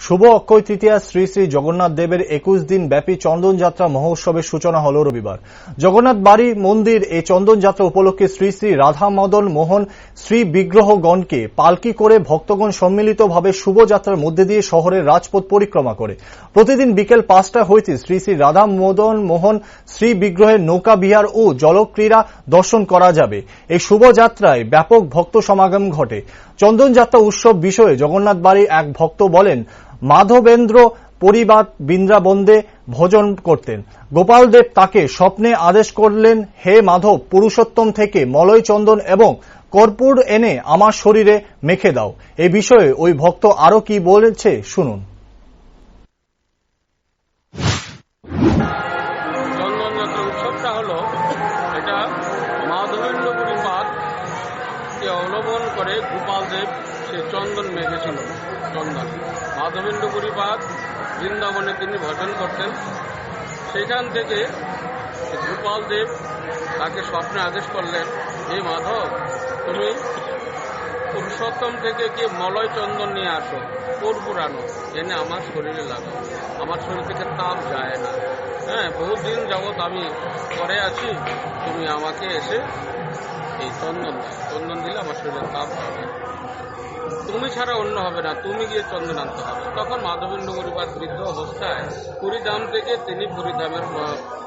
শুভ অক্ষয় তৃতীয়া শ্রী শ্রী জগন্নাথ দেবের 21 দিন ব্যাপী চন্দনযাত্রা মহোৎসবের সূচনা হল রবিবার। জগন্নাথ বাড়ি মন্দির এই চন্দনযাত্রা উপলক্ষে শ্রী শ্রী রাধা মদন মোহন শ্রী বিগ্রহগণকে পালকি করে ভক্তগণ সম্মিলিতভাবে শুভযাত্রার মধ্যে দিয়ে শহরের রাজপথ পরিক্রমা করে। প্রতিদিন বিকেল 5টা হইতে শ্রী শ্রী রাধা মদন মোহন শ্রী বিগ্রহের নৌকা বিহার ও জলক্রীড়া দর্শন করা যাবে। এই শুভযাত্রায় ব্যাপক ভক্ত সমাগম ঘটে। চন্দনযাত্রা উৎসব বিষয়ে জগন্নাথ বাড়ি এক ভক্ত বলেন, মাধবেন্দ্র পরিবার বৃন্দাবন্দে ভোজন করতেন। গোপাল দেব তাকে স্বপ্নে আদেশ করলেন, হে মাধব, পুরুষোত্তম থেকে মলয় চন্দন এবং কর্পূর এনে আমার শরীরে মেখে দাও। এই বিষয়ে ওই ভক্ত আরো কি বলেছে শুনুন। চন্দনযাত্রা উৎসবটা হলো, এটা মাধবেন্দ্র পরিবারকে অবলম্বন করে গোপাল দেব সে চন্দন মেখেছিল। চন্দন মাধবেন্দ্র পরিবার বৃন্দাবনে তিনি ভজন করতেন। সেখান থেকে গোপাল দেব তাকে স্বপ্নে আদেশ করলেন, হে মাধব, তুমি পুরুষোত্তম থেকে কি মলয় চন্দন নিয়ে আসো, কর্পূর আনো, এনে আমার শরীরে লাগাও, আমার শরীর থেকে তাপ যায় না। বহুদিন যাবৎ আমি পরে আছি, তুমি আমাকে এসে এই চন্দন দিলে আমার শরীরে তাপ হবে, তুমি ছাড়া অন্য হবে না, তুমি গিয়ে চন্দন আনতে হবে। তখন মাধবেন্দ্র পরিবার বৃদ্ধ অবস্থায় পুরীধাম থেকে তিনি পুরীধামের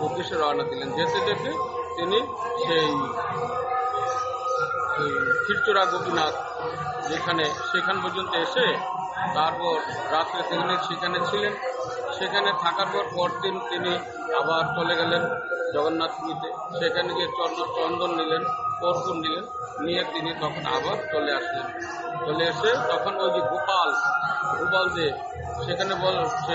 উদ্দেশ্যে রওনা দিলেন। যেতে যেতে তিনি সেই ক্ষীরচোরা গোপীনাথ সেখান পর্যন্ত এসে তারপর রাত্রে তিনি সেখানে ছিলেন। সেখানে থাকার পর পরদিন তিনি আবার চলে গেলেন জগন্নাথপুরীতে। সেখানে গিয়ে চন্দন নিলেন, কর্পূর নিলেন, নিয়ে তিনি তখন আবার চলে আসলেন। চলে এসে তখন ওই যে গোপাল দেব সেখানে সে